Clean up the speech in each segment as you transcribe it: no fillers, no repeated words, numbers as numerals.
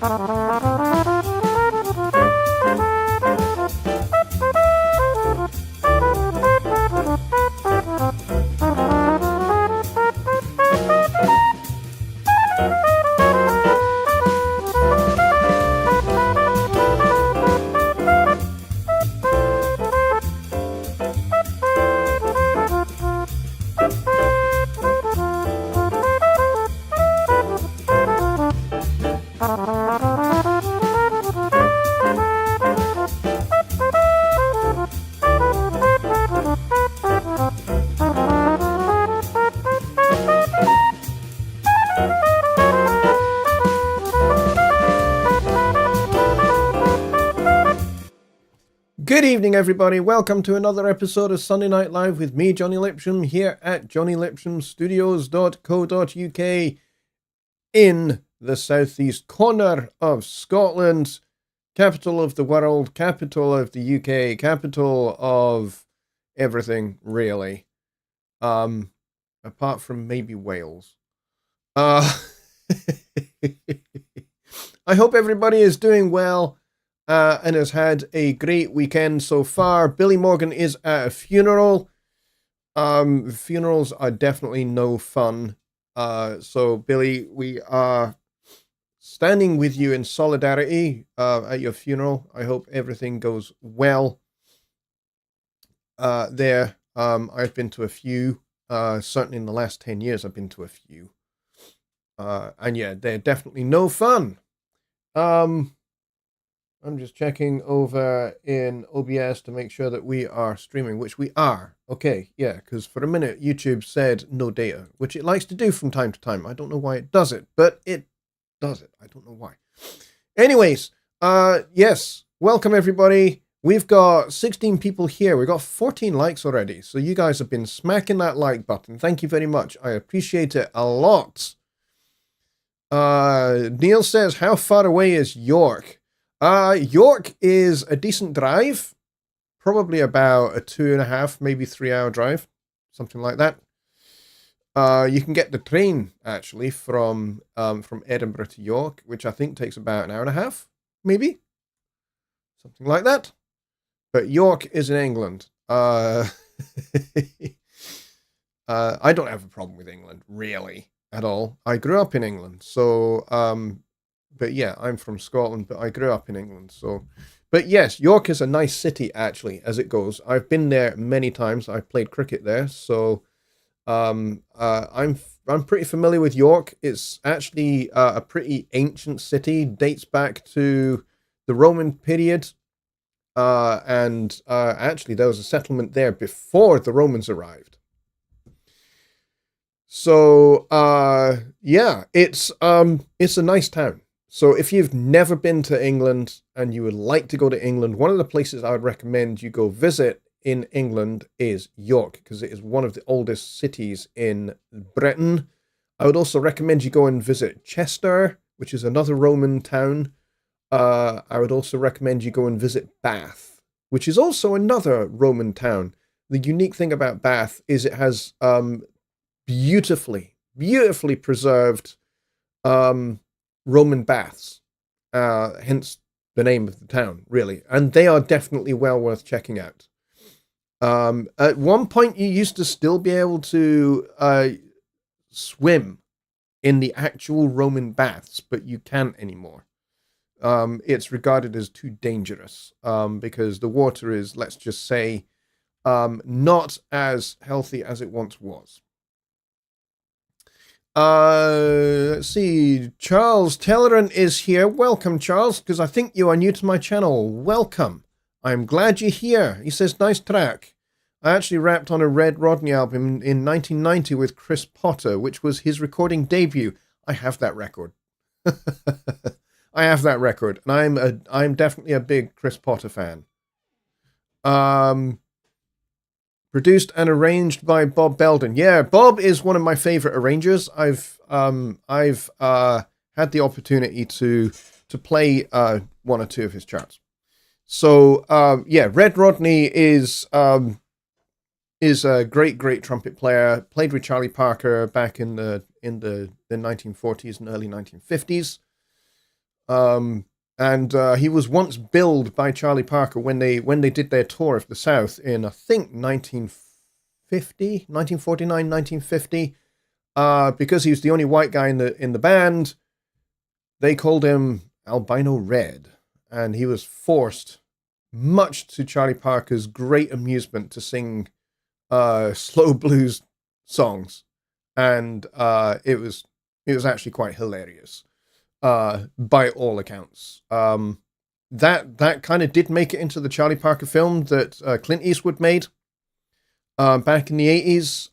Good evening, everybody. Welcome to another episode of Sunday Night Live with me, Jonny Lipsham, here at jonnylipshamstudios.co.uk in the southeast corner of Scotland, capital of the world, capital of the UK, capital of everything, really. Apart from maybe Wales. I hope everybody is doing well. And has had a great weekend so far. Billy Morgan is at a funeral. Funerals are definitely no fun. So, Billy, we are standing with you in solidarity at your funeral. I hope everything goes well there. I've been to a few. Certainly in the last 10 years, I've been to a few. And yeah, they're definitely no fun. I'm just checking over in OBS to make sure that we are streaming, which we are. Okay, yeah, because for a minute YouTube said no data, which it likes to do from time to time. I don't know why it does it, but it does it. I don't know why. Anyways, yes, welcome everybody. We've got 16 people here. We've got 14 likes already, so you guys have been smacking that like button. Thank you very much. I appreciate it a lot. Neil says, how far away is York? York is a decent drive, probably about a 2.5, maybe 3 hour drive, something like that. You can get the train actually from Edinburgh to York, which I think takes about an 1.5 maybe, something like that. But York is in England. I don't have a problem with England really at all. I grew up in England, so but yeah, I'm from Scotland, but I grew up in England. So, but yes, York is a nice city, actually, as it goes. I've been there many times. I've played cricket there. So I'm pretty familiar with York. It's actually a pretty ancient city, dates back to the Roman period. And actually, there was a settlement there before the Romans arrived. So, yeah, it's a nice town. So if you've never been to England and you would like to go to England, one of the places I would recommend you go visit in England is York, because it is one of the oldest cities in Britain. I would also recommend you go and visit Chester, which is another Roman town. I would also recommend you go and visit Bath, which is also another Roman town. The unique thing about Bath is it has beautifully preserved Roman baths, hence the name of the town, really. And they are definitely well worth checking out. At one point, you used to still be able to swim in the actual Roman baths, but you can't anymore. It's regarded as too dangerous because the water is, let's just say, not as healthy as it once was. Let's see. Charles Telleran is here. Welcome, Charles, because I think you are new to my channel. Welcome. I'm glad you're here. He says, nice track. I actually rapped on a Red Rodney album in 1990 with Chris Potter, which was his recording debut. I have that record. I have that record, and I'm definitely a big Chris Potter fan. Produced and arranged by Bob Belden. Yeah, Bob is one of my favorite arrangers. I've had the opportunity to play one or two of his charts. So yeah, Red Rodney is a great trumpet player. Played with Charlie Parker back in the 1940s and early 1950s. And he was once billed by Charlie Parker when they did their tour of the South in, I think, 1949, 1950. Because he was the only white guy in the band, they called him Albino Red, and he was forced, much to Charlie Parker's great amusement, to sing slow blues songs, and it was actually quite hilarious, by all accounts. That kind of did make it into the Charlie Parker film that Clint Eastwood made back in the 80s,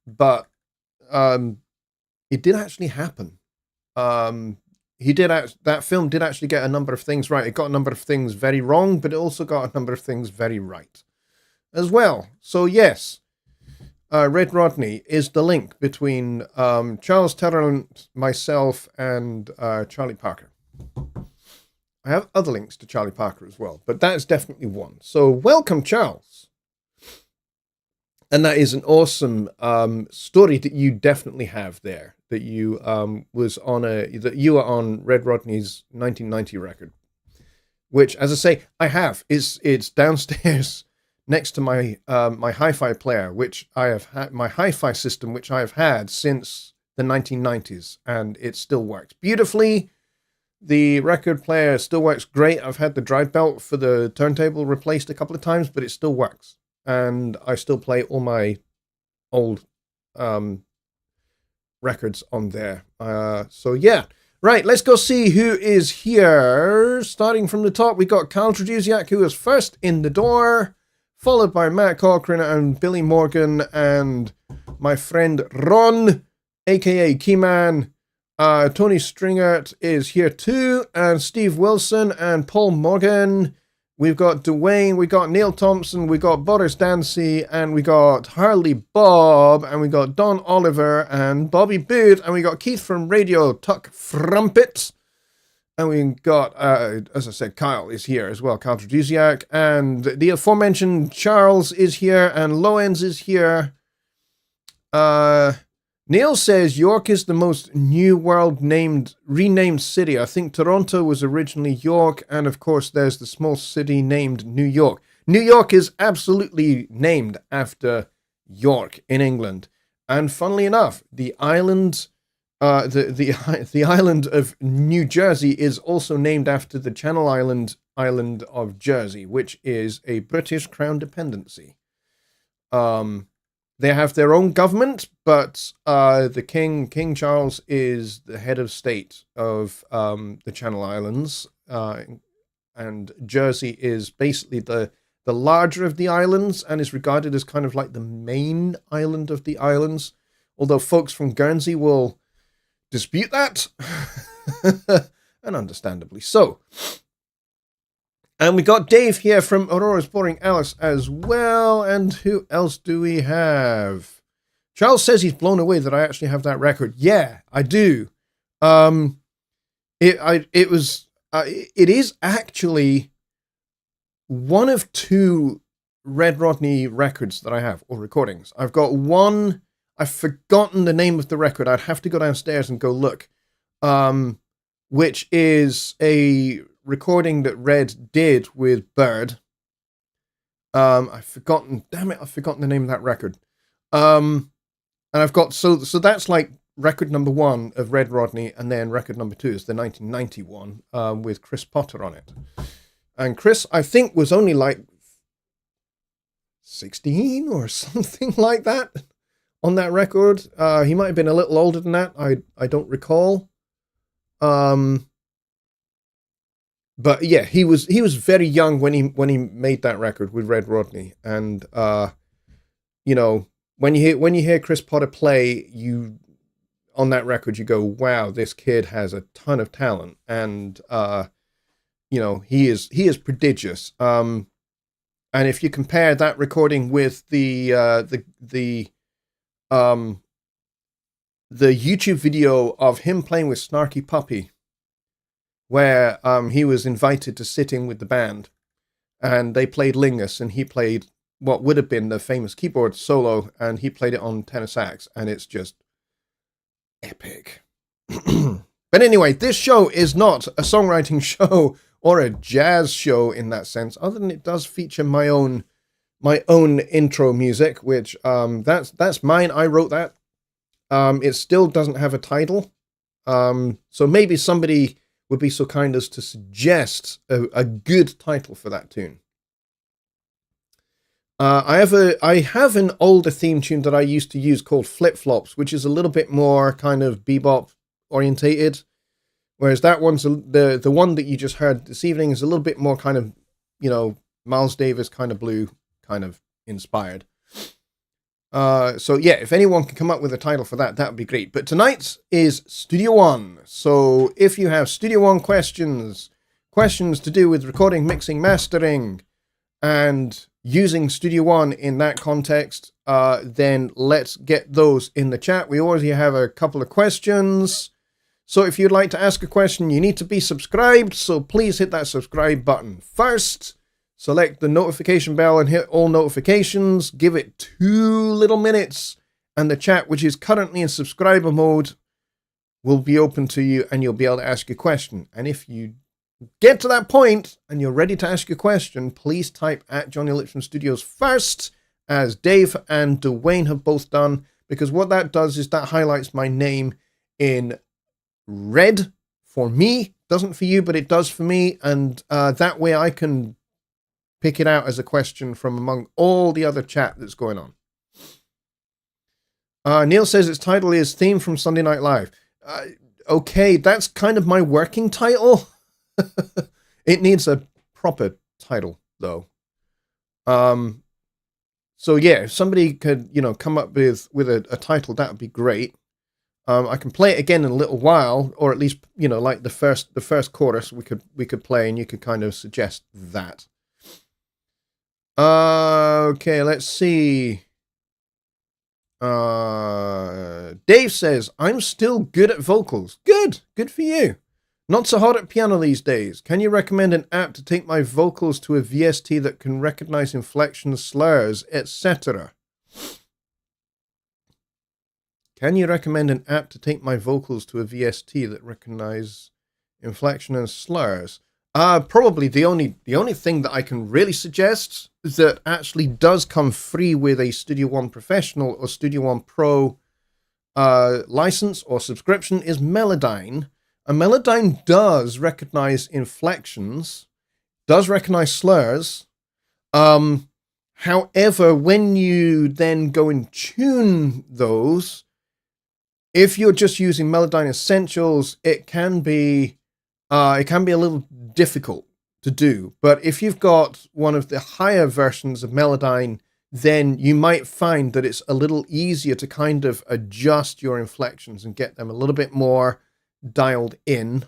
but it did actually happen. That film did actually get a number of things right. It got a number of things very wrong, but it also got a number of things very right as well. So yes, Red Rodney is the link between Charles Terrell, myself, and Charlie Parker. I have other links to Charlie Parker as well, but that's definitely one. So welcome, Charles. And that is an awesome story that you definitely have there. That you that you were on Red Rodney's 1990 record, which, as I say, I have. It's downstairs next to my my hi-fi player, which I have had, my hi-fi system, which I have had since the 1990s, and it still works beautifully. The record player still works great. I've had the drive belt for the turntable replaced a couple of times, but it still works. And I still play all my old records on there. So yeah. Right, let's go see who is here. Starting from the top, we got Carl Traduziak, who was first in the door, followed by Matt Cochran and Billy Morgan and my friend Ron, aka Keyman. Tony Stringert is here too, and Steve Wilson and Paul Morgan. We've got Dwayne, we got Neil Thompson, we got Boris Dancy, and we got Harley Bob, and we got Don Oliver and Bobby Booth, and we got Keith from Radio Tuck Frumpet, and we got, as I said, Kyle is here as well, Kyle Traduziak, and the aforementioned Charles is here, and Lowenz is here. Neil says York is the most New World renamed city. I think Toronto was originally York, and of course there's the small city named New York. New York is absolutely named after York in England, and funnily enough, the island, the island of New Jersey is also named after the Channel Island of Jersey, which is a British Crown dependency. They have their own government, but the King Charles is the head of state of the Channel Islands, and Jersey is basically the larger of the islands and is regarded as kind of like the main island of the islands, although folks from Guernsey will dispute that, and understandably so. And we got Dave here from Aurora's Boring Alice as well. And who else do we have? Charles says he's blown away that I actually have that record. Yeah, I do. It is actually one of two Red Rodney records that I have, or recordings. I've got one. I've forgotten the name of the record. I'd have to go downstairs and go look. Which is a recording that Red did with Bird. I've forgotten the name of that record. And I've got, so that's like record number one of Red Rodney, and then record number two is the 1991 with Chris Potter on it. And Chris, I think, was only like 16 or something like that on that record. He might have been a little older than that. I don't recall. But yeah, he was very young when he made that record with Red Rodney, and you know, when you hear Chris Potter play, you on that record you go, wow, this kid has a ton of talent, and you know, he is prodigious. And if you compare that recording with the YouTube video of him playing with Snarky Puppy, where he was invited to sit in with the band, and they played Lingus, and he played what would have been the famous keyboard solo, and he played it on tenor sax, and it's just epic. But anyway, this show is not a songwriting show or a jazz show in that sense, other than it does feature my own intro music, which that's mine. I wrote that. It still doesn't have a title. So maybe somebody would be so kind as to suggest a good title for that tune. I have an older theme tune that I used to use called Flip Flops, which is a little bit more kind of bebop orientated, whereas that one's the one that you just heard this evening is a little bit more kind of, Miles Davis kind of blue kind of inspired. So yeah, if anyone can come up with a title for that would be great. But tonight's is Studio One. So if you have Studio One questions to do with recording, mixing, mastering, and using Studio One in that context, then let's get those in the chat. We already have a couple of questions. So if you'd like to ask a question, you need to be subscribed. So please hit that subscribe button first. Select the notification bell and hit all notifications. Give it 2 little minutes. And the chat, which is currently in subscriber mode, will be open to you and you'll be able to ask a question. And if you get to that point and you're ready to ask your question, please type at Jonny Lipsham Studios first, as Dave and Dwayne have both done, because what that does is that highlights my name in red for me. Doesn't for you, but it does for me, and that way I can pick it out as a question from among all the other chat that's going on. Neil says its title is Theme from Sunday Night Live. Okay, that's kind of my working title. It needs a proper title, though. So yeah, if somebody could, come up with a title, that would be great. I can play it again in a little while, or at least, like the first chorus we could play, and you could kind of suggest that. Okay, let's see. Dave says, I'm still good at vocals. Good for you. Not so hot at piano these days. Can you recommend an app to take my vocals to a VST that can recognize inflections, slurs, etc.? Can you recommend an app to take my vocals to a VST that recognize inflection and slurs? Probably the only thing that I can really suggest that actually does come free with a Studio One Professional or Studio One Pro license or subscription is Melodyne. And Melodyne does recognize inflections, does recognize slurs. However, when you then go and tune those, if you're just using Melodyne Essentials, it can be a little difficult to do. But if you've got one of the higher versions of Melodyne, then you might find that it's a little easier to kind of adjust your inflections and get them a little bit more dialed in,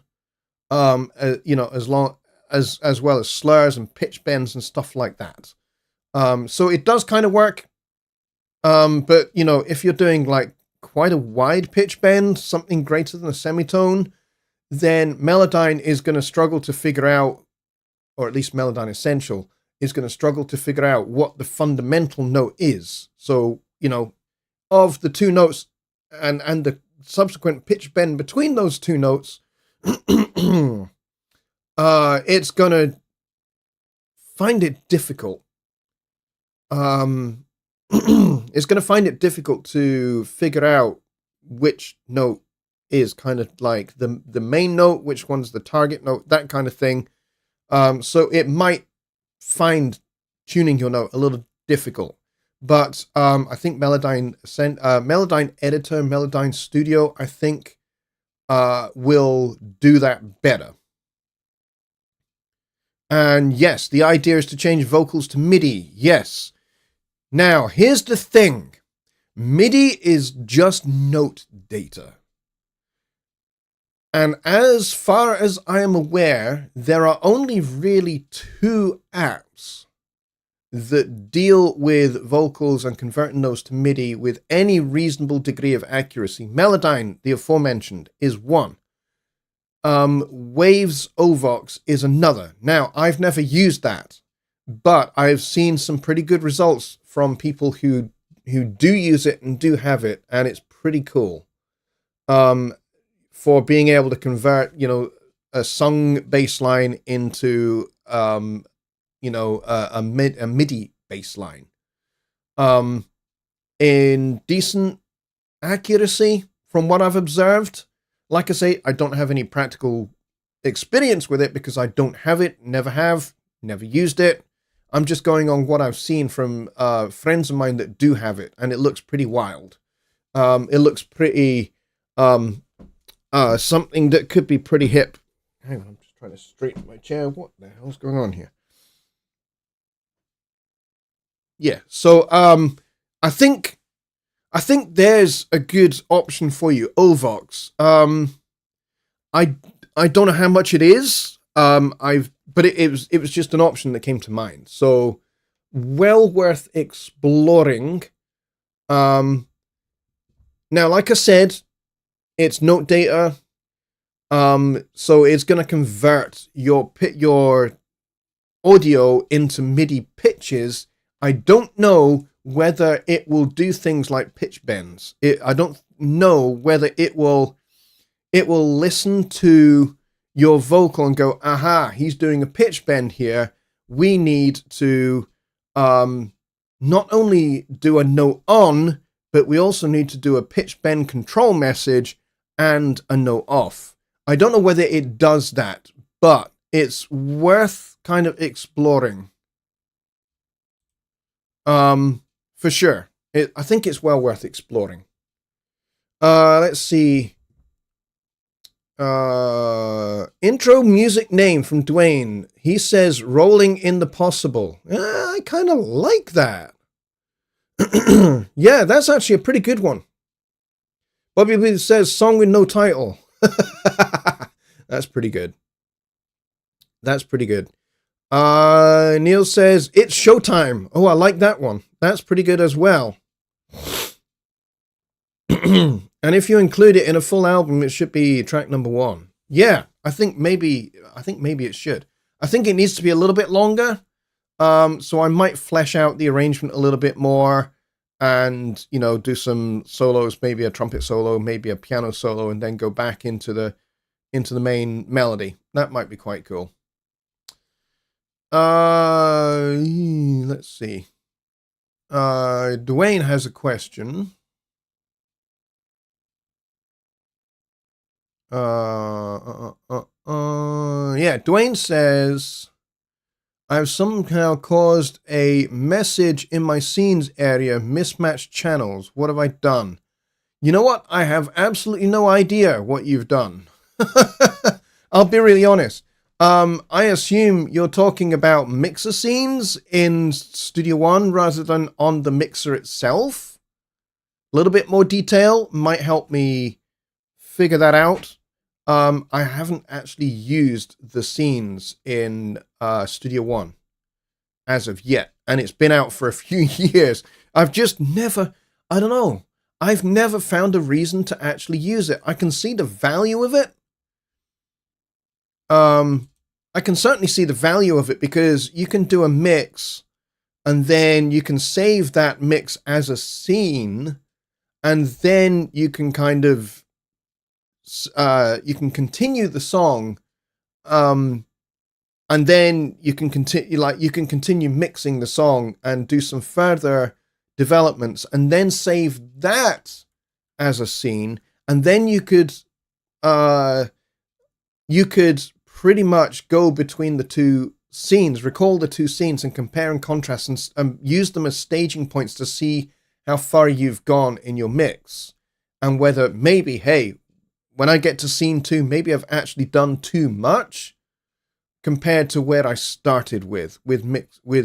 as well as slurs and pitch bends and stuff like that. So it does kind of work. But if you're doing like quite a wide pitch bend, something greater than a semitone, then Melodyne is going to struggle to figure out, or at least Melodyne Essential is going to struggle to figure out what the fundamental note is. So, of the two notes and the subsequent pitch bend between those two notes, it's going to find it difficult. It's going to find it difficult to figure out which note is kind of like the main note, which one's the target note, that kind of thing. So it might find tuning your note a little difficult. But I think Melodyne Editor, Melodyne Studio, I think will do that better. And yes, the idea is to change vocals to MIDI. Yes. Now, here's the thing. MIDI is just note data. And as far as I am aware, there are only really 2 apps that deal with vocals and converting those to MIDI with any reasonable degree of accuracy. Melodyne, the aforementioned, is one. Waves Ovox is another. Now, I've never used that, but I've seen some pretty good results from people who do use it and do have it, and it's pretty cool. for being able to convert, a sung bass line into, a MIDI bass line, in decent accuracy from what I've observed. Like I say, I don't have any practical experience with it because I don't have it, never used it. I'm just going on what I've seen from friends of mine that do have it, and it looks pretty wild. It looks pretty something that could be pretty hip. Hang on, I'm just trying to straighten my chair. What the hell's going on here? Yeah, so I think there's a good option for you, Ovox. I don't know how much it is. But it was just an option that came to mind. So well worth exploring. Now, like I said, it's note data. So it's going to convert your audio into MIDI pitches. I don't know whether it will do things like pitch bends. I don't know whether it will listen to your vocal and go, aha, he's doing a pitch bend here. We need to not only do a note on, but we also need to do a pitch bend control message and a note off. I don't know whether it does that, but it's worth kind of exploring. For sure. I think it's well worth exploring. Let's see. Intro music name from Dwayne. He says Rolling in the Possible. I kind of like that. Yeah, that's actually a pretty good one. Bobby B says song with no title. That's pretty good. That's pretty good. Neil says it's Showtime. Oh, I like that one. That's pretty good as well. And if you include it in a full album, it should be track number 1. Yeah, I think maybe it should. I think it needs to be a little bit longer. So I might flesh out the arrangement a little bit more and, do some solos, maybe a trumpet solo, maybe a piano solo, and then go back into the main melody. That might be quite cool. Let's see. Dwayne has a question. Yeah, Dwayne says, I've somehow caused a message in my scenes area, mismatched channels. What have I done? You know what? I have absolutely no idea what you've done. I'll be really honest. I assume you're talking about mixer scenes in Studio One rather than on the mixer itself. A little bit more detail might help me figure that out. I haven't actually used the scenes in Studio One as of yet, and it's been out for a few years. I've just never found a reason to actually use it. I can see the value of it. I can certainly see the value of it because you can do a mix and then you can save that mix as a scene, and then you can kind of you can continue the song, and then you can continue mixing the song and do some further developments, and then save that as a scene, and then you could pretty much go between the two scenes, recall the two scenes, and compare and contrast, and use them as staging points to see how far you've gone in your mix, and whether maybe, hey, when I get to scene 2, maybe I've actually done too much compared to where I started with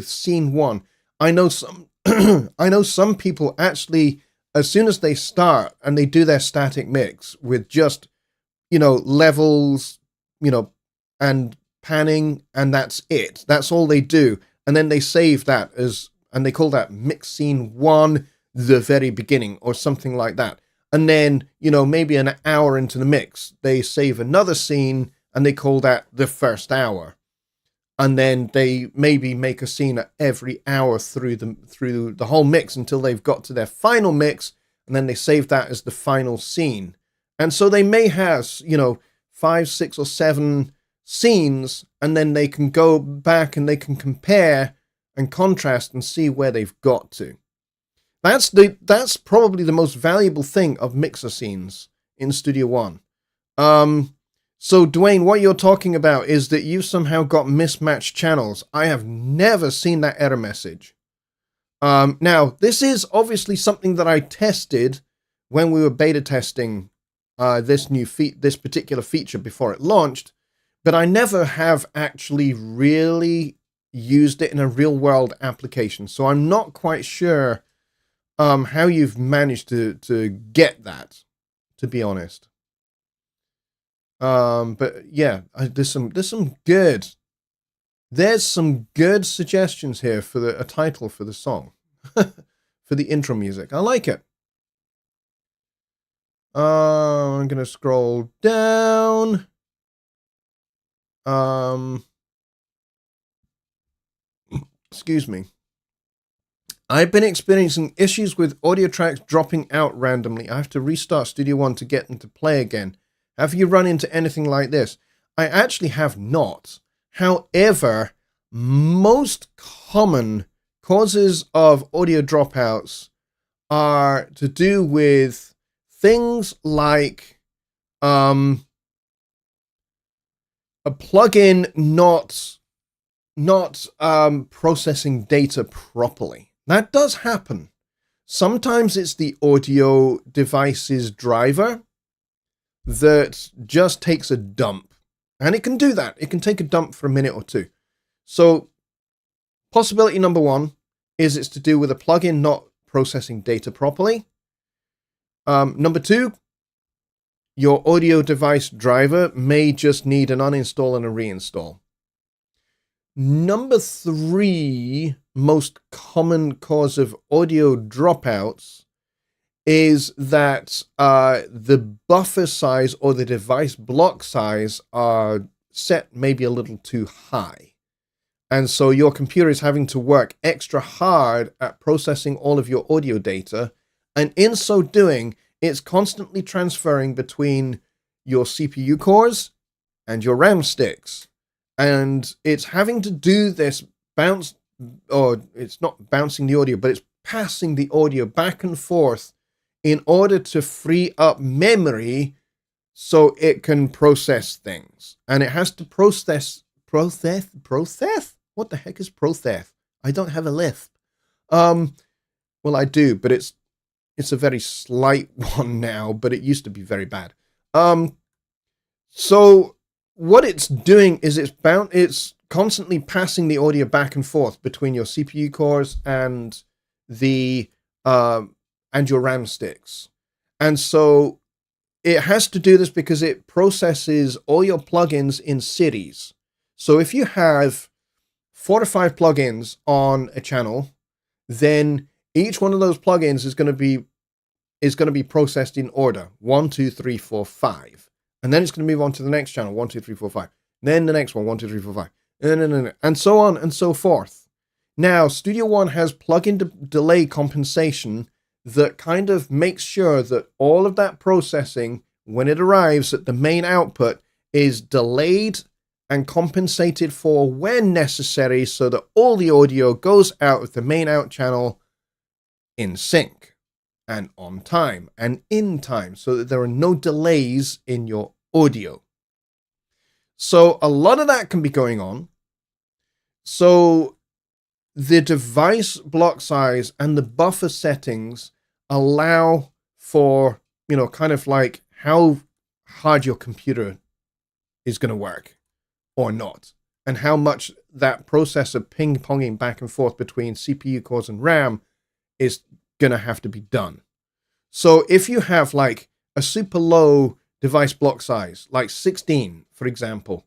scene 1. I know some people actually, as soon as they start and they do their static mix with just, levels, and panning, and that's it. That's all they do. And then they save that and they call that mix scene 1, the very beginning, or something like that. And then, maybe an hour into the mix, they save another scene and they call that the first hour. And then they maybe make a scene every hour through the whole mix until they've got to their final mix, and then they save that as the final scene. And so they may have, 5, 6, or 7 scenes, and then they can go back and they can compare and contrast and see where they've got to. That's probably the most valuable thing of mixer scenes in Studio One. So Dwayne, what you're talking about is that you've somehow got mismatched channels. I have never seen that error message. Now, this is obviously something that I tested when we were beta testing this particular feature before it launched, but I never have actually really used it in a real world application. So I'm not quite sure how you've managed to get that, to be honest. But yeah, there's some good suggestions here for a title for the song, for the intro music. I like it. I'm gonna scroll down. Excuse me. I've been experiencing issues with audio tracks dropping out randomly. I have to restart Studio One to get them to play again. Have you run into anything like this? I actually have not. However, most common causes of audio dropouts are to do with things like a plugin not processing data properly. That does happen. Sometimes it's the audio device's driver that just takes a dump. And it can do that. It can take a dump for a minute or two. So possibility number 1 is it's to do with a plugin not processing data properly. Number 2, your audio device driver may just need an uninstall and a reinstall. Number 3 most common cause of audio dropouts is that the buffer size or the device block size are set maybe a little too high. And so your computer is having to work extra hard at processing all of your audio data. And in so doing, it's constantly transferring between your CPU cores and your RAM sticks. And it's having to do this it's not bouncing the audio, but it's passing the audio back and forth in order to free up memory so it can process things. And it has to process? What the heck is process? I don't have a lisp. Well, I do, but it's a very slight one now, but it used to be very bad. So what it's doing is it's constantly passing the audio back and forth between your CPU cores and and your RAM sticks. And so it has to do this because it processes all your plugins in series. So if you have 4 to 5 plugins on a channel, then each one of those plugins is going to be processed in order 1, 2, 3, 4, 5. And then it's going to move on to the next channel 1, 2, 3, 4, 5. Then the next one 1, 2, 3, 4, 5. And so on and so forth. Now, Studio One has plugin delay compensation that kind of makes sure that all of that processing, when it arrives at the main output, is delayed and compensated for when necessary so that all the audio goes out of the main out channel in sync and on time and in time so that there are no delays in your audio. So a lot of that can be going on. So the device block size and the buffer settings allow for, kind of like how hard your computer is going to work or not, and how much that process of ping-ponging back and forth between CPU cores and RAM is going to have to be done. So if you have like a super low device block size, like 16, for example,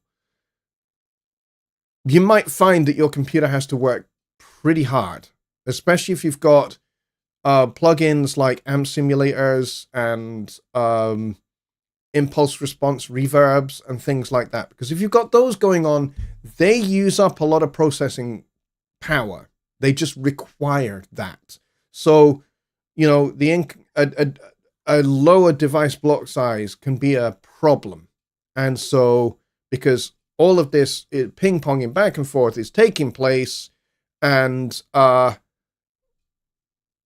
you might find that your computer has to work pretty hard, especially if you've got plugins like amp simulators and impulse response reverbs and things like that. Because if you've got those going on, they use up a lot of processing power. They just require that. So, a lower device block size can be a problem. And so, because all of this ping-ponging back and forth is taking place, and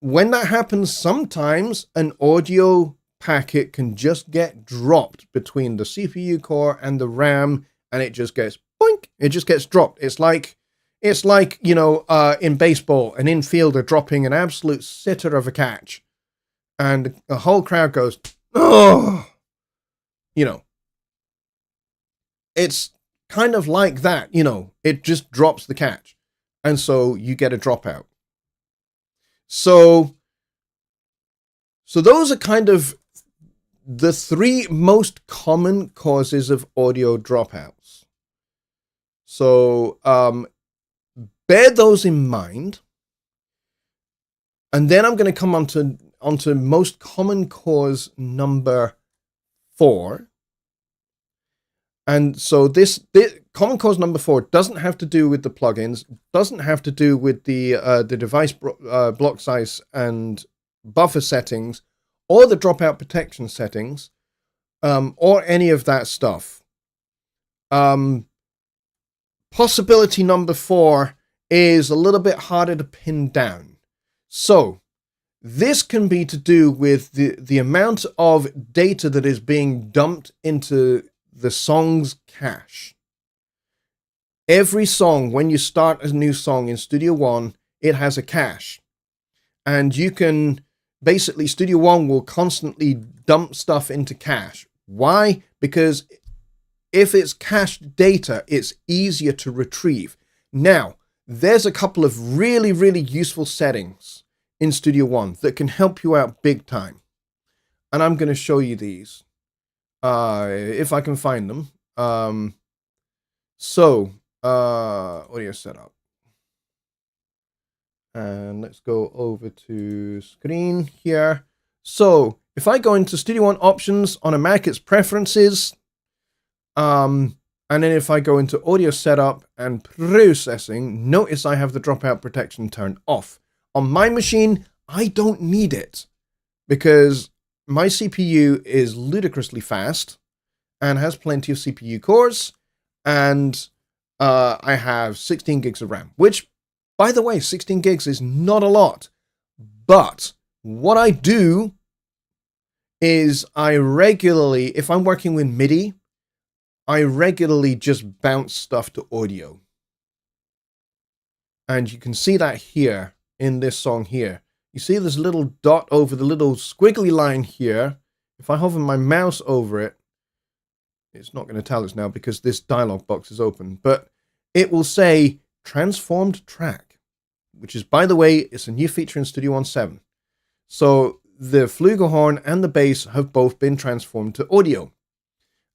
when that happens, sometimes an audio packet can just get dropped between the CPU core and the RAM, and it just gets boink. It just gets dropped. It's like in baseball, an infielder dropping an absolute sitter of a catch, and the whole crowd goes, "Oh!" It's kind of like that. It just drops the catch, and so you get a dropout. So those are kind of the three most common causes of audio dropouts. So bear those in mind. And then I'm going to come onto most common cause number 4. And so this common cause number 4 doesn't have to do with the plugins, doesn't have to do with the device block size and buffer settings, or the dropout protection settings, or any of that stuff. Possibility number 4 is a little bit harder to pin down. So this can be to do with the amount of data that is being dumped into the song's cache. Every song, when you start a new song in Studio One, it has a cache. And you can basically, Studio One will constantly dump stuff into cache. Why? Because if it's cached data, it's easier to retrieve. Now, there's a couple of really, really useful settings in Studio One that can help you out big time. And I'm going to show you these. If I can find them. Audio setup. And let's go over to screen here. So if I go into Studio One options on a Mac, it's preferences. And then if I go into audio setup and processing, notice I have the dropout protection turned off. On my machine, I don't need it because my CPU is ludicrously fast and has plenty of CPU cores, and I have 16 gigs of RAM, which, by the way, 16 gigs is not a lot. But what I do is I regularly, if I'm working with MIDI, I regularly just bounce stuff to audio. And you can see that here in this song here. You see this little dot over the little squiggly line here. If I hover my mouse over it, it's not going to tell us now because this dialog box is open, but it will say transformed track, which is, by the way, it's a new feature in Studio One 7. So the flugelhorn and the bass have both been transformed to audio.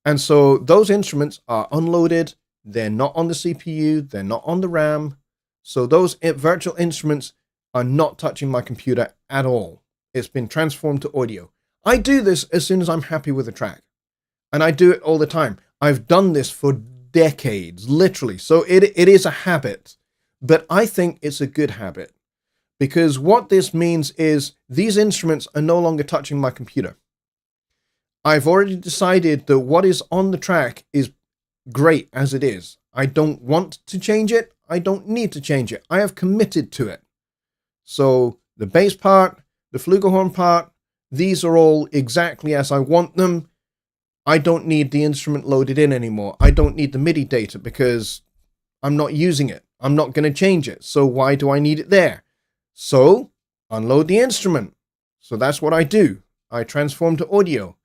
And so those instruments are unloaded. They're not on the CPU. They're not on the RAM. So those virtual instruments are not touching my computer at all. It's been transformed to audio. I do this as soon as I'm happy with a track. And I do it all the time. I've done this for decades, literally. So it is a habit. But I think it's a good habit. Because what this means is these instruments are no longer touching my computer. I've already decided that what is on the track is great as it is. I don't want to change it. I don't need to change it. I have committed to it. So the bass part, the flugelhorn part, these are all exactly as I want them. I don't need the instrument loaded in anymore. I don't need the MIDI data because I'm not using it. I'm not going to change it. So why do I need it there? So unload the instrument. So that's what I do. I transform to audio.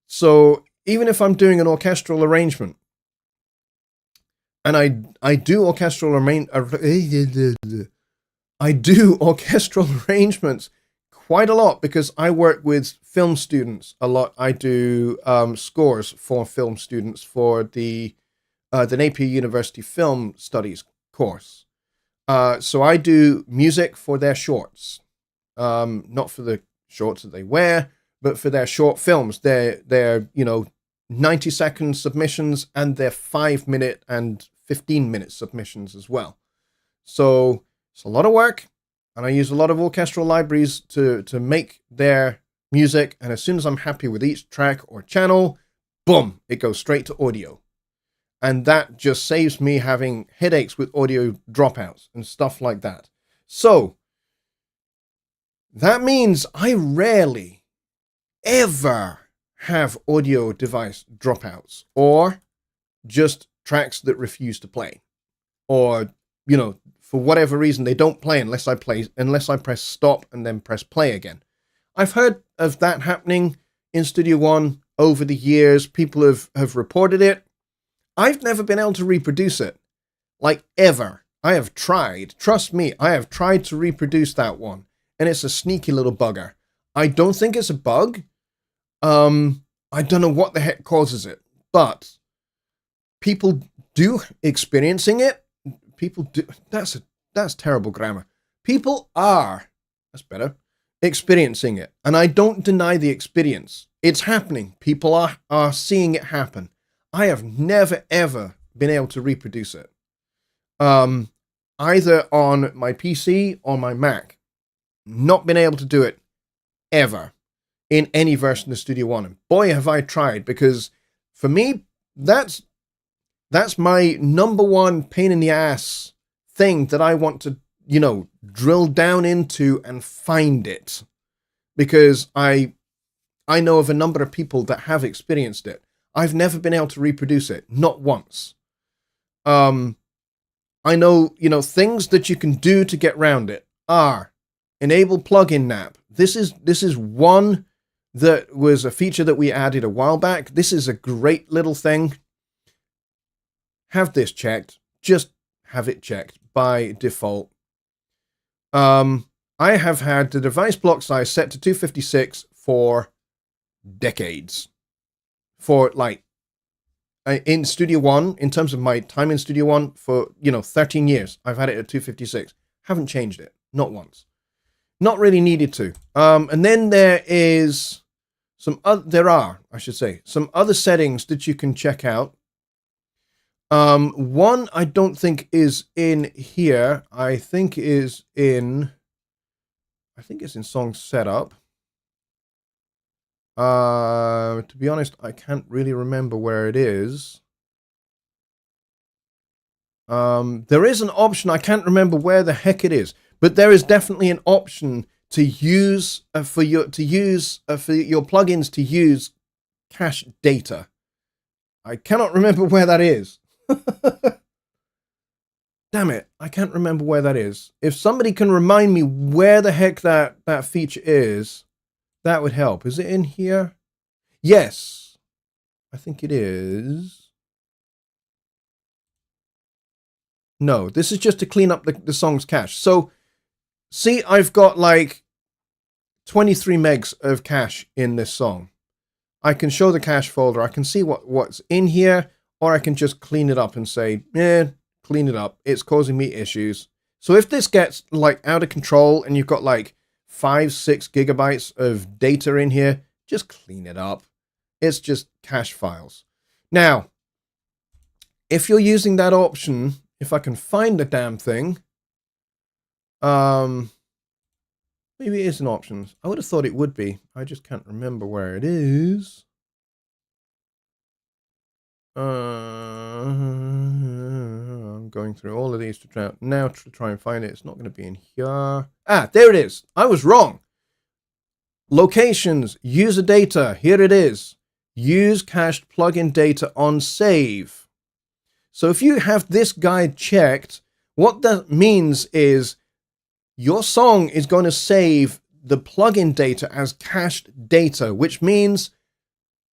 So even if I'm doing an orchestral arrangement, and I do orchestral arrangements quite a lot because I work with film students a lot. I do scores for film students for the Napier University Film Studies course. So I do music for their shorts, not for the shorts that they wear, but for their short films. They're 90-second submissions, and they're 5-minute and 15-minute submissions as well. So it's a lot of work, and I use a lot of orchestral libraries to make their music, and as soon as I'm happy with each track or channel, boom, it goes straight to audio. And that just saves me having headaches with audio dropouts and stuff like that. So that means I rarely ever have audio device dropouts or just tracks that refuse to play, or, you know, for whatever reason they don't play unless I press stop and then press play again. I've heard of that happening in Studio One over the years. People have reported it. I've never been able to reproduce it, like, ever. I have tried. Trust me, I have tried to reproduce that one, and it's a sneaky little bugger. I don't think it's a bug. I don't know what the heck causes it, but people do experiencing it. People do. That's terrible grammar. People are, that's better, experiencing it, and I don't deny the experience. It's happening. People are seeing it happen. I have never ever been able to reproduce it, either on my PC or my Mac. Not been able to do it ever in any version of Studio One. And boy, have I tried, because for me, that's my number one pain in the ass thing that I want to, you know, drill down into and find it, because I know of a number of people that have experienced it. I've never been able to reproduce it, not once. I know, you know, things that you can do to get around it are enable plugin nap. This is one that was a feature that we added a while back. This is a great little thing. Have this checked. Just have it checked by default. I have had the device block size set to 256 for decades. For, like, in Studio One, in terms of my time in Studio One, for, you know, 13 years, I've had it at 256. Haven't changed it. Not once. Not really needed to. And then there is some other settings that you can check out. One I don't think is in here. I think it's in song setup. To be honest, I can't really remember where it is. There is an option. I can't remember where the heck it is, but there is definitely an option to use for your plugins to use cache data. I cannot remember where that is. Damn it, I can't remember where that is. If somebody can remind me where the heck that feature is, that would help. Is it in here? Yes, I think it is. No, this is just to clean up the song's cache. So, see, I've got like 23 megs of cache in this song. I can show the cache folder. I can see what's in here, or I can just clean it up and say, clean it up. It's causing me issues. So if this gets like out of control and you've got like 5-6 gigabytes of data in here, just clean it up. It's just cache files. Now, if you're using that option, if I can find the damn thing, maybe it is an option. I would have thought it would be. I just can't remember where it is. I'm going through all of these to try and find it. It's not going to be in here. Ah, there it is. I was wrong. Locations, user data. Here it is. Use cached plugin data on save. So if you have this guide checked, what that means is your song is going to save the plugin data as cached data, which means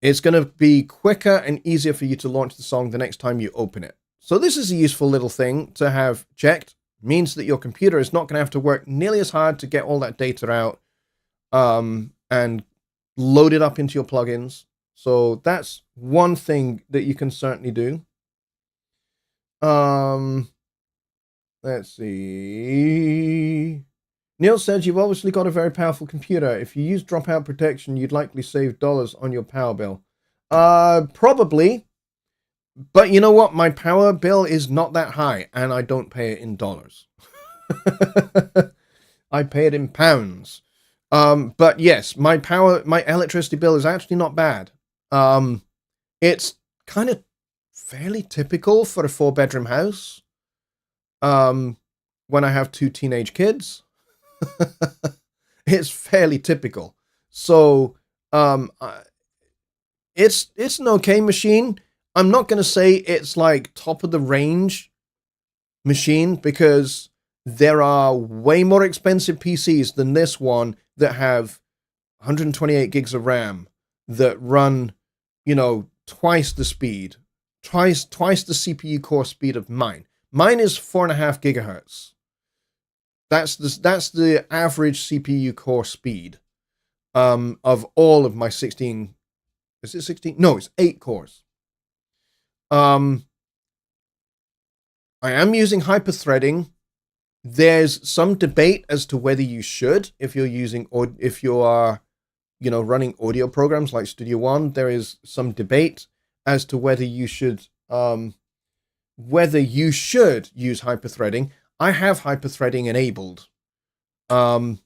it's going to be quicker and easier for you to launch the song the next time you open it. So this is a useful little thing to have checked. It means that your computer is not going to have to work nearly as hard to get all that data out and load it up into your plugins. So that's one thing that you can certainly do. Let's see. Neil says you've obviously got a very powerful computer. If you use dropout protection, you'd likely save dollars on your power bill. Probably. But you know what? My power bill is not that high, and I don't pay it in dollars. I pay it in pounds. But yes, my electricity bill is actually not bad. It's kind of fairly typical for a 4-bedroom house. When I have 2 teenage kids, it's fairly typical. So, it's an okay machine. I'm not going to say it's like top of the range machine, because there are way more expensive PCs than this one that have 128 gigs of RAM that run, twice the speed, twice the CPU core speed of mine. Mine is 4.5 gigahertz. That's the average CPU core speed of all of my 16. Is it 16? No, it's 8 cores. I am using hyperthreading. There's some debate as to whether you should, if you are, running audio programs like Studio One. There is some debate as to whether you should use hyperthreading. I have hyperthreading enabled, and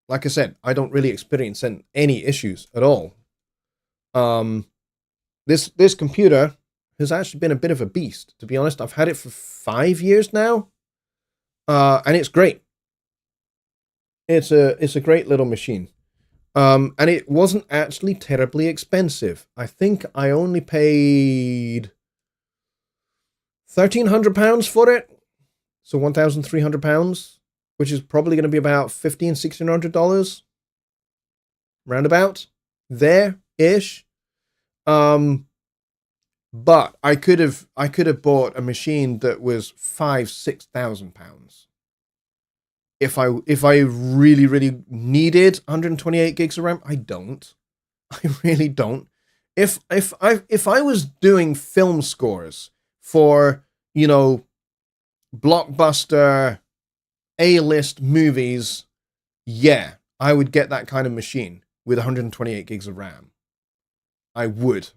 like I said, I don't really experience any issues at all. This computer has actually been a bit of a beast, to be honest. I've had it for 5 years now, and it's great. It's a great little machine, and it wasn't actually terribly expensive. I think I only paid £1,300 for it, so £1,300, which is probably going to be about $1,500-$1,600, roundabout there-ish. But I could have bought a machine that was £5,000-6,000 if I really needed 128 gigs of RAM. I don't. I really don't. If I was doing film scores for, blockbuster A-list movies, yeah, I would get that kind of machine with 128 gigs of RAM. I would,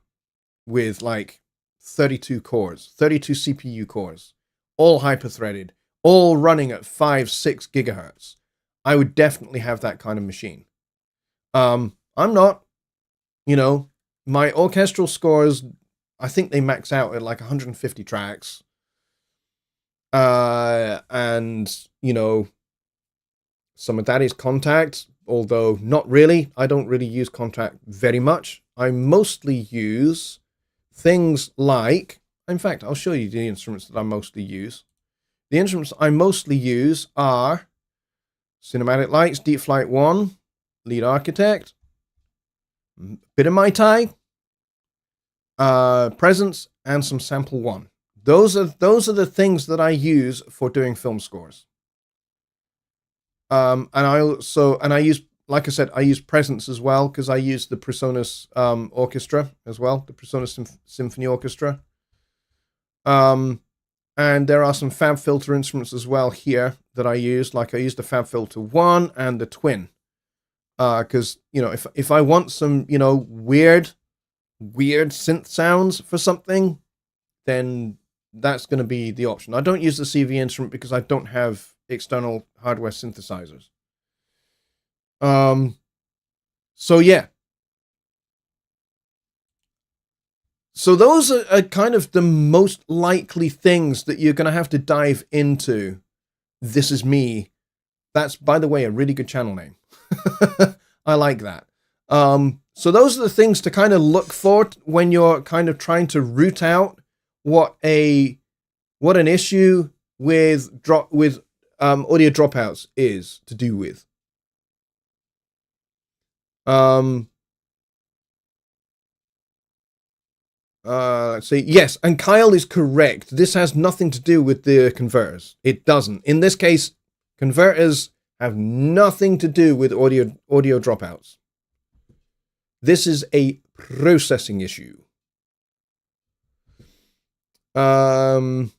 with like 32 cores, 32 CPU cores, all hyper-threaded, all running at 5-6 gigahertz. I would definitely have that kind of machine. I'm not, my orchestral scores, I think they max out at like 150 tracks. And, some of that is Contact, although not really. I don't really use Contact very much. I mostly use things like, in fact, I'll show you the instruments that I mostly use. The instruments I mostly use are Cinematic Lights, Deep Flight 1, Lead Architect, bit of Mai Tai, Presence, and some Sample 1. Those are the things that I use for doing film scores. And I use, like I said, I use Presence as well, because I use the PreSonus orchestra as well, the PreSonus Symphony Orchestra. And there are some FabFilter instruments as well here that I use. Like I use the FabFilter 1 and the Twin. Because, if I want some, weird synth sounds for something, then that's going to be the option. I don't use the CV instrument because I don't have external hardware synthesizers. So yeah. So those are kind of the most likely things that you're going to have to dive into. This is me. That's, by the way, a really good channel name. I like that. So those are the things to kind of look for when you're kind of trying to root out what an issue with audio dropouts is to do with. Let's see. Yes, and Kyle is correct. This has nothing to do with the converters. It doesn't. In this case, converters have nothing to do with audio dropouts. This is a processing issue. Let's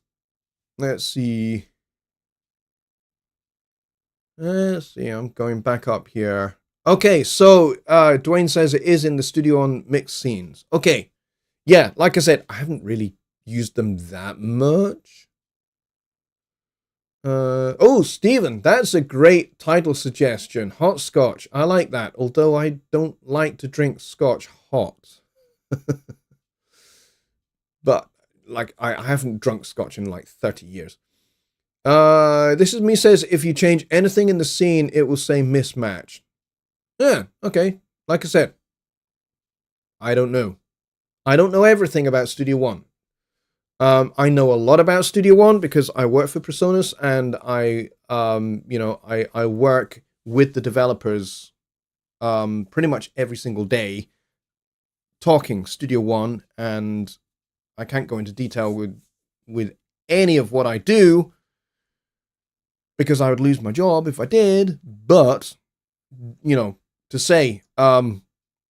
see. I'm going back up here. Okay, so Dwayne says it is in the Studio One mix scenes. Okay. Yeah, like I said, I haven't really used them that much. Oh, Stephen, that's a great title suggestion. Hot Scotch. I like that, although I don't like to drink Scotch hot. But, like, I haven't drunk Scotch in like 30 years. This is me says, if you change anything in the scene, it will say mismatched. Yeah, okay. Like I said, I don't know. I don't know everything about Studio One. I know a lot about Studio One because I work for Presonus, and I work with the developers pretty much every single day, talking Studio One, and I can't go into detail with any of what I do because I would lose my job if I did. But to say, I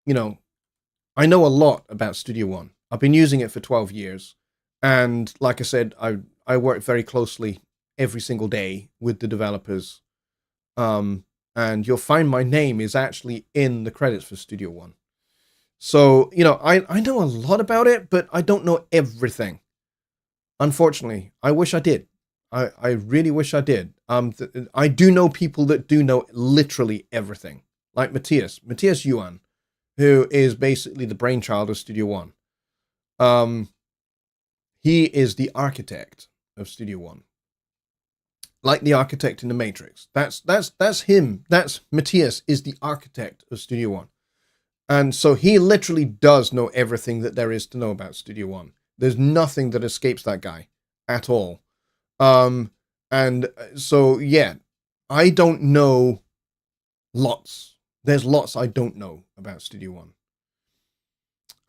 know a lot about Studio One. I've been using it for 12 years. And like I said, I work very closely every single day with the developers. And you'll find my name is actually in the credits for Studio One. So, I know a lot about it, but I don't know everything. Unfortunately, I wish I did. I really wish I did. I do know people that do know literally everything. Like Matthias Yuan, who is basically the brainchild of Studio One. He is the architect of Studio One. Like the architect in the Matrix. That's him. That's Matthias is the architect of Studio One. And so he literally does know everything that there is to know about Studio One. There's nothing that escapes that guy at all. And so, yeah, I don't know lots. There's lots I don't know about Studio One.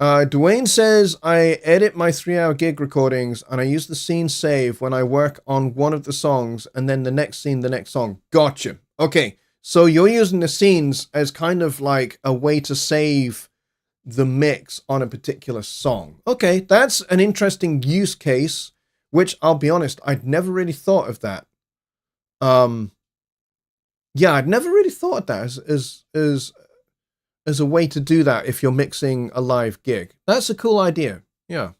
Dwayne says, I edit my 3-hour gig recordings and I use the scene save when I work on one of the songs and then the next scene, the next song. Gotcha. Okay, so you're using the scenes as kind of like a way to save the mix on a particular song. Okay, that's an interesting use case, which I'll be honest, I'd never really thought of that. Yeah, I'd never really thought of that as a way to do that if you're mixing a live gig. That's a cool idea. Yeah.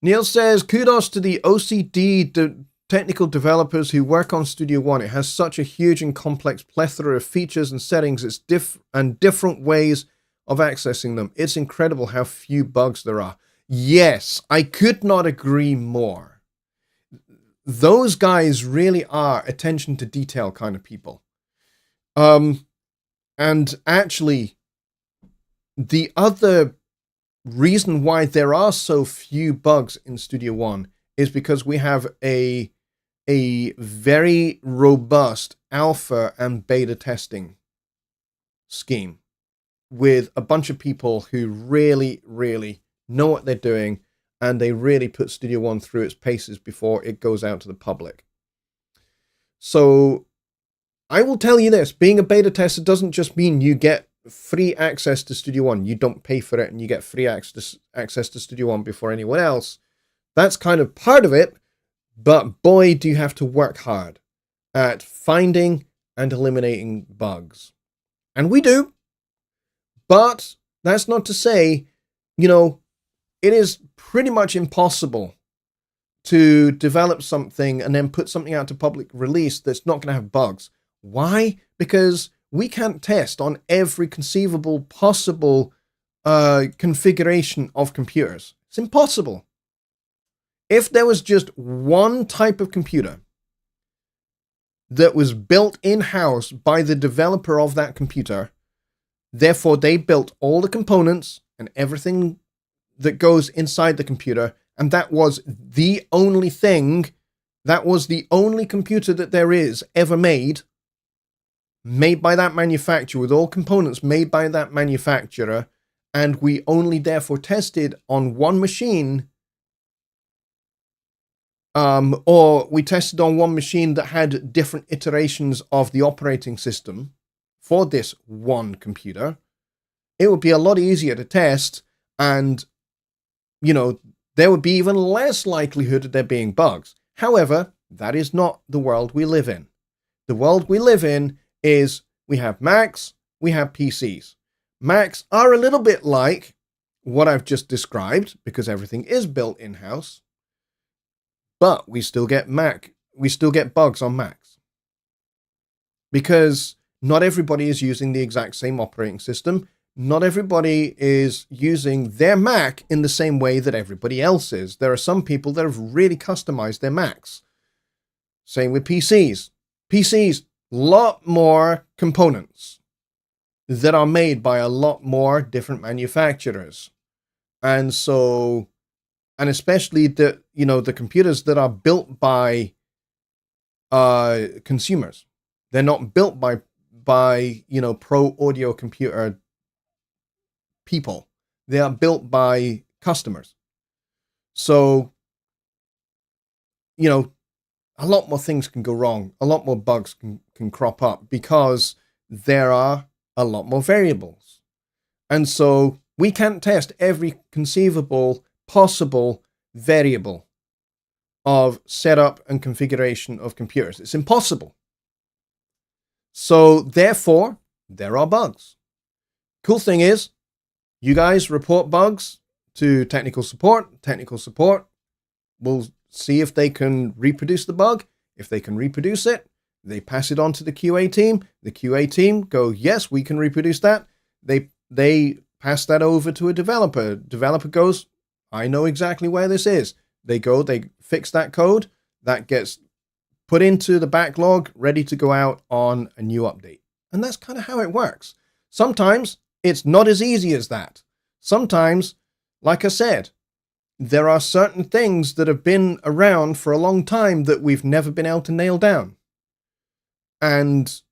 Neil says, kudos to the OCD technical developers who work on Studio One. It has such a huge and complex plethora of features and settings. It's different ways of accessing them. It's incredible how few bugs there are. Yes, I could not agree more. Those guys really are attention to detail kind of people. And actually, the other reason why there are so few bugs in Studio One is because we have a very robust alpha and beta testing scheme with a bunch of people who really, really know what they're doing, and they really put Studio One through its paces before it goes out to the public. So I will tell you this, being a beta tester doesn't just mean you get free access to Studio One. You don't pay for it and you get free access to Studio One before anyone else. That's kind of part of it, but boy, do you have to work hard at finding and eliminating bugs. And we do, but that's not to say, it is pretty much impossible to develop something and then put something out to public release that's not going to have bugs. Why? Because we can't test on every conceivable possible configuration of computers. It's impossible. If there was just one type of computer that was built in-house by the developer of that computer, therefore they built all the components and everything that goes inside the computer, and that was the only thing, that was the only computer that there is ever made by that manufacturer, with all components made by that manufacturer, and we only therefore tested on one machine, or we tested on one machine that had different iterations of the operating system for this one computer, it would be a lot easier to test, and, there would be even less likelihood of there being bugs. However, that is not the world we live in. The world we live in is we have Macs, we have PCs. Macs are a little bit like what I've just described because everything is built in-house. but we still get bugs on Macs. Because not everybody is using the exact same operating system. Not everybody is using their Mac in the same way that everybody else is. There are some people that have really customized their Macs. Same with PCs. PCs, lot more components that are made by a lot more different manufacturers. And so, and especially the computers that are built by consumers. They're not built by pro audio computer people. They are built by customers. So, a lot more things can go wrong. A lot more bugs can crop up because there are a lot more variables. And so we can't test every conceivable, possible variable of setup and configuration of computers. It's impossible. So therefore, there are bugs. Cool thing is, you guys report bugs to technical support. Technical support will see if they can reproduce the bug. If they can reproduce it, they pass it on to the QA team. The QA team go, yes, we can reproduce that. They pass that over to a developer. Developer goes, I know exactly where this is. They go, they fix that code. That gets put into the backlog, ready to go out on a new update. And that's kind of how it works. Sometimes it's not as easy as that. Sometimes, like I said, there are certain things that have been around for a long time that we've never been able to nail down. And,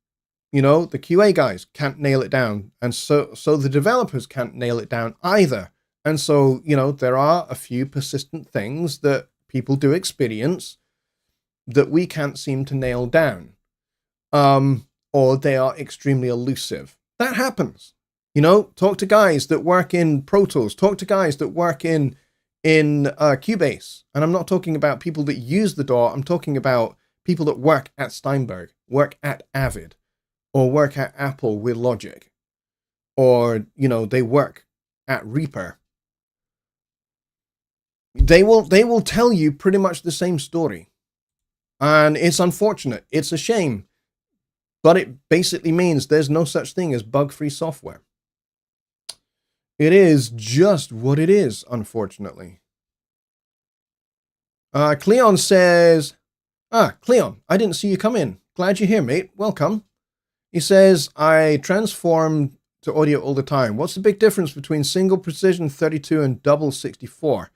the QA guys can't nail it down. And so the developers can't nail it down either. And so, there are a few persistent things that people do experience that we can't seem to nail down. Or they are extremely elusive. That happens. Talk to guys that work in Pro Tools. Talk to guys that work in Cubase. And I'm not talking about people that use the DAW. I'm talking about people that work at Steinberg, work at Avid, or work at Apple with Logic. Or, they work at Reaper. They will tell you pretty much the same story. And it's unfortunate. It's a shame. But it basically means there's no such thing as bug-free software. It is just what it is, unfortunately. Cleon says, Cleon, I didn't see you come in. Glad you're here, mate. Welcome. He says, I transform to audio all the time. What's the big difference between single precision 32 and double 64?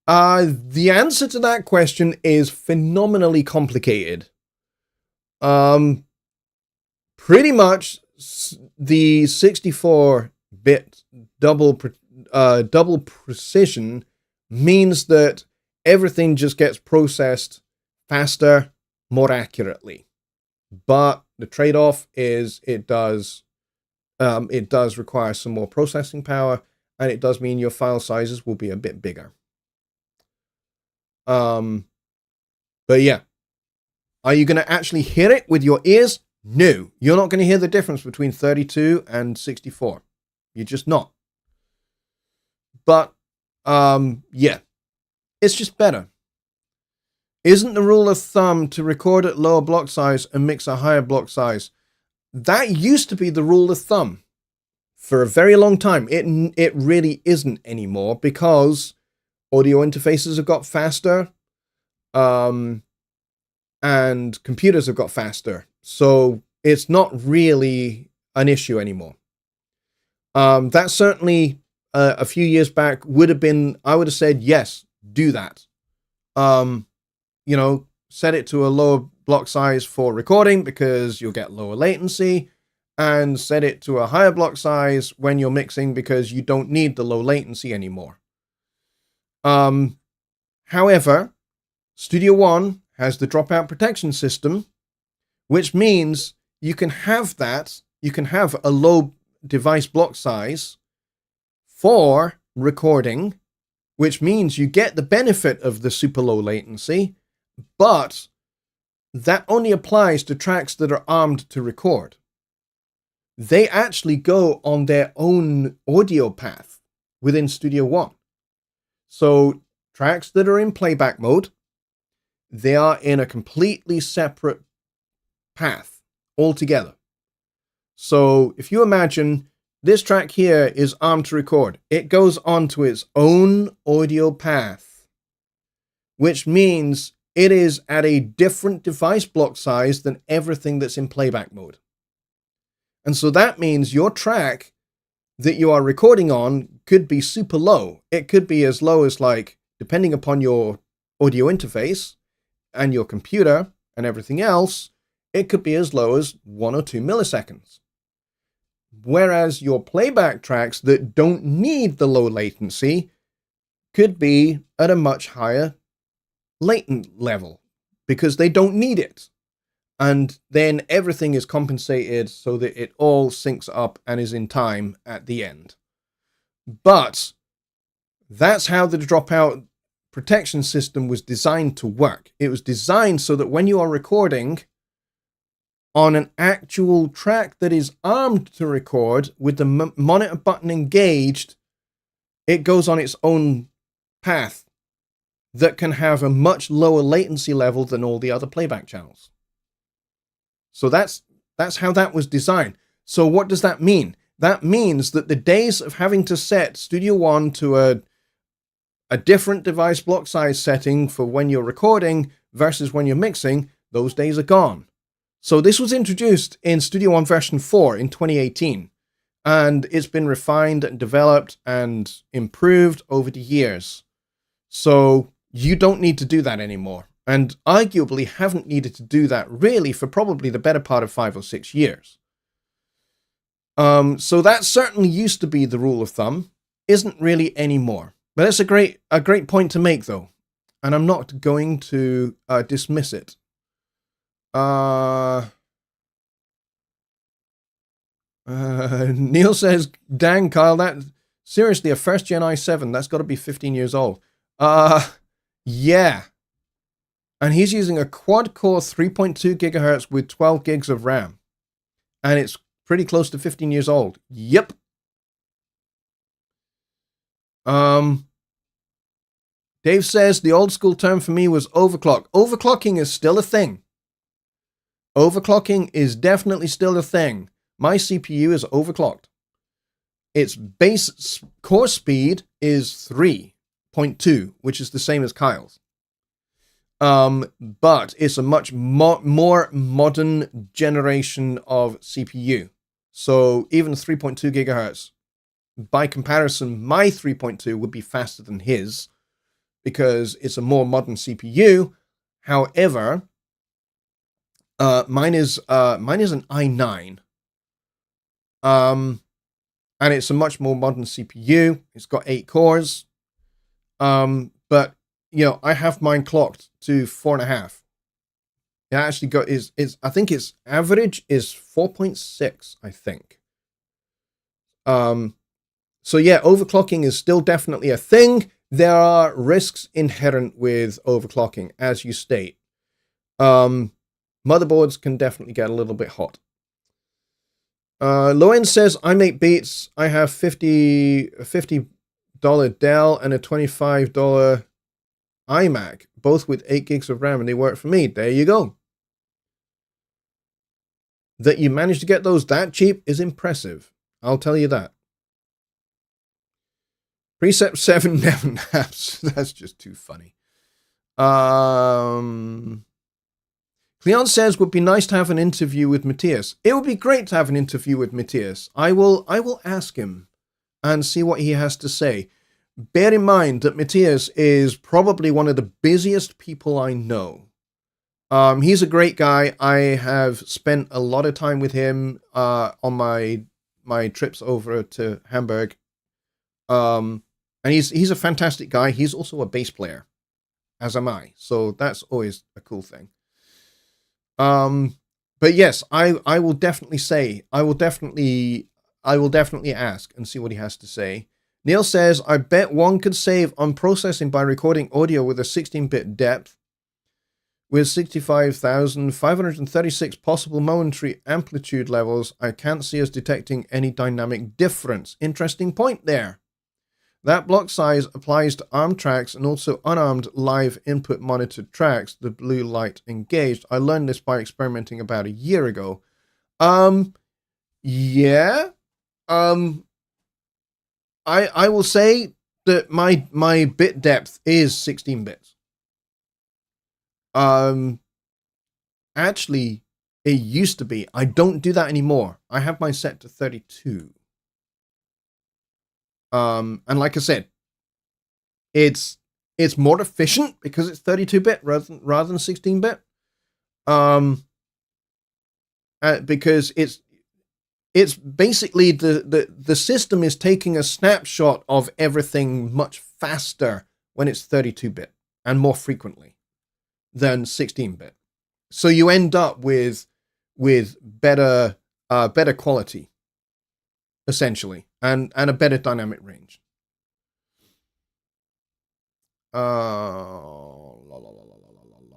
The answer to that question is phenomenally complicated. Pretty much the 64-bit double precision means that everything just gets processed faster, more accurately. But the trade-off is it does require some more processing power, and it does mean your file sizes will be a bit bigger. But yeah, are you going to actually hear it with your ears? No, you're not going to hear the difference between 32 and 64. You're just not. But, yeah, it's just better. Isn't the rule of thumb to record at lower block size and mix a higher block size? That used to be the rule of thumb for a very long time. It really isn't anymore because audio interfaces have got faster, and computers have got faster. So it's not really an issue anymore. That certainly a few years back would have been, I would have said, yes, do that. Set it to a lower block size for recording because you'll get lower latency, and set it to a higher block size when you're mixing because you don't need the low latency anymore. However, Studio One has the dropout protection system, which means you can have a low device block size for recording, which means you get the benefit of the super low latency, but that only applies to tracks that are armed to record. They actually go on their own audio path within Studio One. So tracks that are in playback mode, they are in a completely separate path altogether. So if you imagine this track here is armed to record, it goes onto its own audio path, which means it is at a different device block size than everything that's in playback mode. And so that means your track that you are recording on could be super low. It could be as low as, like, depending upon your audio interface and your computer and everything else, it could be as low as 1 or 2 milliseconds. Whereas your playback tracks that don't need the low latency could be at a much higher latent level because they don't need it. And then everything is compensated so that it all syncs up and is in time at the end. But that's how the dropout protection system was designed to work. It was designed so that when you are recording on an actual track that is armed to record with the monitor button engaged, it goes on its own path that can have a much lower latency level than all the other playback channels. So that's how that was designed. So what does that mean? That means that the days of having to set Studio One to a different device block size setting for when you're recording versus when you're mixing, those days are gone. So this was introduced in Studio One version 4 in 2018, and it's been refined and developed and improved over the years. So you don't need to do that anymore, and arguably haven't needed to do that really for probably the better part of 5 or 6 years. So that certainly used to be the rule of thumb, isn't really anymore. But that's a great point to make, though, and I'm not going to dismiss it. Neil says, dang, Kyle, that seriously, a first gen i7, that's got to be 15 years old. Yeah. And he's using a quad core 3.2 gigahertz with 12 gigs of RAM. And it's pretty close to 15 years old. Yep. Dave says, the old school term for me was overclock. Overclocking is still a thing. Overclocking is definitely still a thing. My CPU is overclocked. Its base core speed is 3.2, which is the same as Kyle's. But it's a much more modern generation of CPU. So even 3.2 gigahertz, by comparison, my 3.2 would be faster than his because it's a more modern CPU. However, mine is an i9. And it's a much more modern CPU. It's got 8 cores. But you know, I have mine clocked to 4.5. It actually got is I think its average is 4.6, I think. So yeah, overclocking is still definitely a thing. There are risks inherent with overclocking, as you state. Motherboards can definitely get a little bit hot. Loen says, I make beats. I have a $50 Dell and a $25 iMac, both with 8 gigs of RAM, and they work for me. There you go. That you managed to get those that cheap is impressive. I'll tell you that. Precept 7 never naps. That's just too funny. Cleon says, would be nice to have an interview with Matthias. It would be great to have an interview with Matthias. I will ask him and see what he has to say. Bear in mind that Matthias is probably one of the busiest people I know. He's a great guy. I have spent a lot of time with him on my trips over to Hamburg. And he's a fantastic guy. He's also a bass player, as am I. So that's always a cool thing. But yes, I will definitely say, I will definitely ask and see what he has to say. Neil says, I bet one could save on processing by recording audio with a 16-bit depth with 65,536 possible momentary amplitude levels. I can't see us detecting any dynamic difference. Interesting point there. That block size applies to ARM tracks and also unarmed live input monitored tracks, the blue light engaged. I learned this by experimenting about a year ago. Yeah. I will say that my bit depth is 16 bits. Actually, it used to be. I don't do that anymore. I have mine set to 32. And like I said, it's more efficient because it's 32-bit rather than 16-bit. Because it's basically the system is taking a snapshot of everything much faster when it's 32-bit and more frequently than 16-bit. So you end up with better quality, essentially, and a better dynamic range.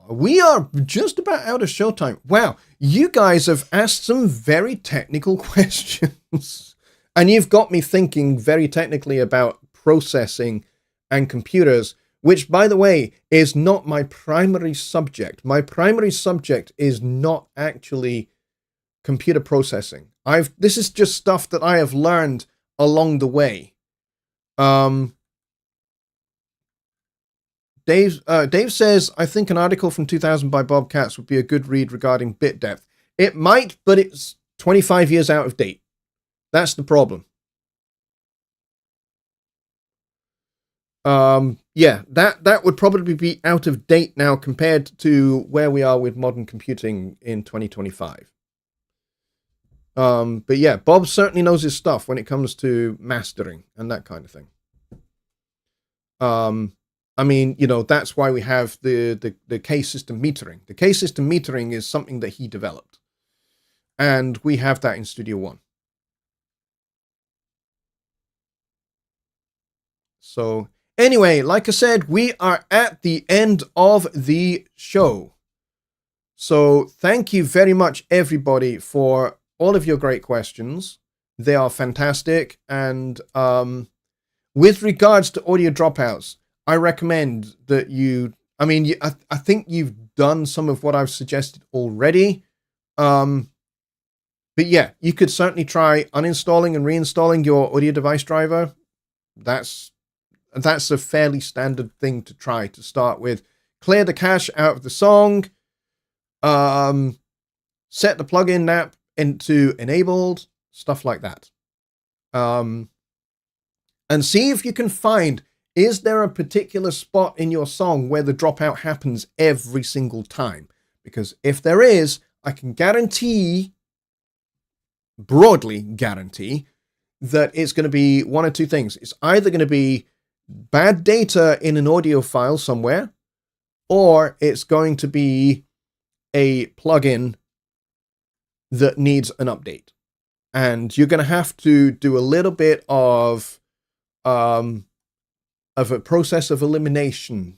We are just about out of showtime. Wow, you guys have asked some very technical questions. And you've got me thinking very technically about processing and computers, which, by the way, is not my primary subject. My primary subject is not actually computer processing. This is just stuff that I have learned along the way. Dave says, I think an article from 2000 by Bob Katz would be a good read regarding bit depth. It might, but it's 25 years out of date. That's the problem. Yeah, that would probably be out of date now compared to where we are with modern computing in 2025. But yeah, Bob certainly knows his stuff when it comes to mastering and that kind of thing. I mean, that's why we have the K-system metering. The K-system metering is something that he developed. And we have that in Studio One. So anyway, like I said, we are at the end of the show. So thank you very much, everybody, for all of your great questions. They are fantastic. And with regards to audio dropouts, I recommend that I think you've done some of what I've suggested already. But yeah, you could certainly try uninstalling and reinstalling your audio device driver. That's a fairly standard thing to try to start with. Clear the cache out of the song. Set the plugin app into enabled, stuff like that. And see if you can find, is there a particular spot in your song where the dropout happens every single time? Because if there is, I can broadly guarantee, that it's going to be one or two things. It's either going to be bad data in an audio file somewhere, or it's going to be a plugin that needs an update. And you're going to have to do a little bit of a process of elimination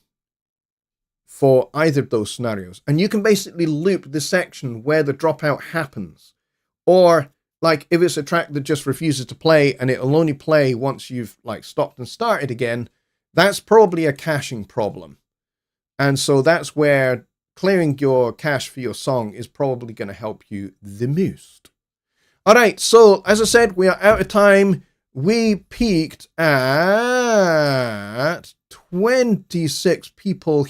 for either of those scenarios. And you can basically loop the section where the dropout happens. Or, like, if it's a track that just refuses to play and it'll only play once you've, like, stopped and started again, that's probably a caching problem. And so that's where clearing your cache for your song is probably going to help you the most. All right, so as I said, we are out of time. We peaked at 26 people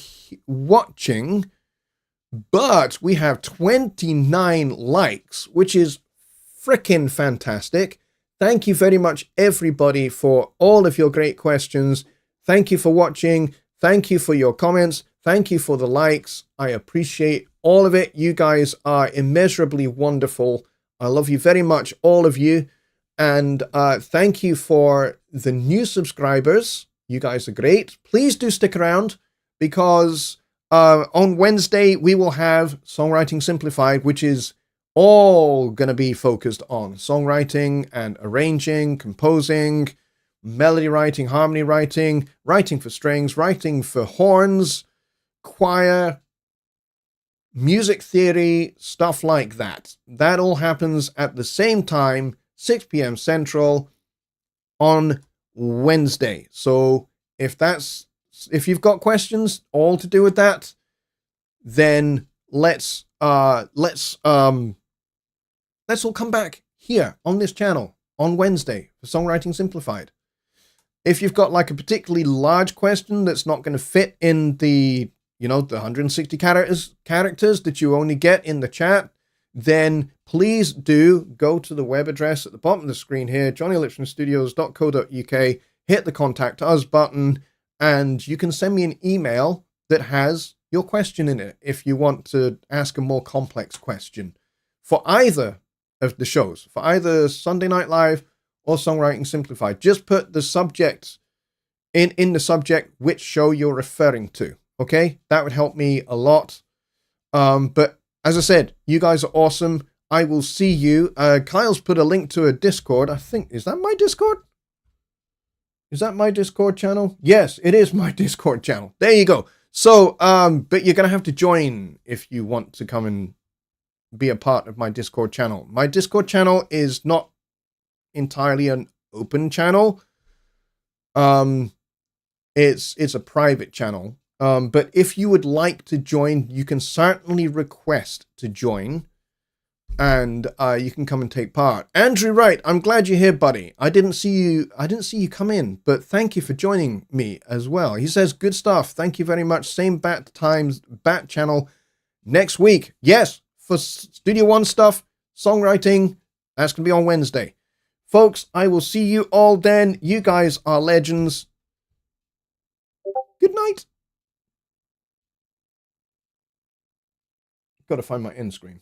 watching, but we have 29 likes, which is freaking fantastic. Thank you very much, everybody, for all of your great questions. Thank you for watching. Thank you for your comments. Thank you for the likes. I appreciate all of it. You guys are immeasurably wonderful. I love you very much, all of you. And thank you for the new subscribers. You guys are great. Please do stick around, because on Wednesday we will have Songwriting Simplified, which is all going to be focused on songwriting and arranging, composing, melody writing, harmony writing, writing for strings, writing for horns, choir, music theory, stuff like that. That all happens at the same time, 6 p.m. Central, on Wednesday. So if you've got questions all to do with that, then let's all come back here on this channel on Wednesday for Songwriting Simplified. If you've got like a particularly large question that's not going to fit in the, the 160 characters that you only get in the chat, then please do go to the web address at the bottom of the screen here, jonnylipshamstudios.co.uk, hit the contact us button, and you can send me an email that has your question in it if you want to ask a more complex question for either of the shows, for either Sunday Night Live or Songwriting Simplified. Just put the subject in the subject which show you're referring to. Okay, that would help me a lot. But as I said, you guys are awesome. I will see you. Kyle's put a link to a Discord. I think, is that my Discord? Is that my Discord channel? Yes, it is my Discord channel. There you go. So, but you're going to have to join if you want to come and be a part of my Discord channel. My Discord channel is not entirely an open channel. It's a private channel. But if you would like to join, you can certainly request to join, and you can come and take part. Andrew Wright, I'm glad you're here, buddy. I didn't see you come in, but thank you for joining me as well. He says, good stuff. Thank you very much. Same bat channel next week. Yes, for Studio One stuff, songwriting, that's going to be on Wednesday. Folks, I will see you all then. You guys are legends. Good night. Got to find my end screen.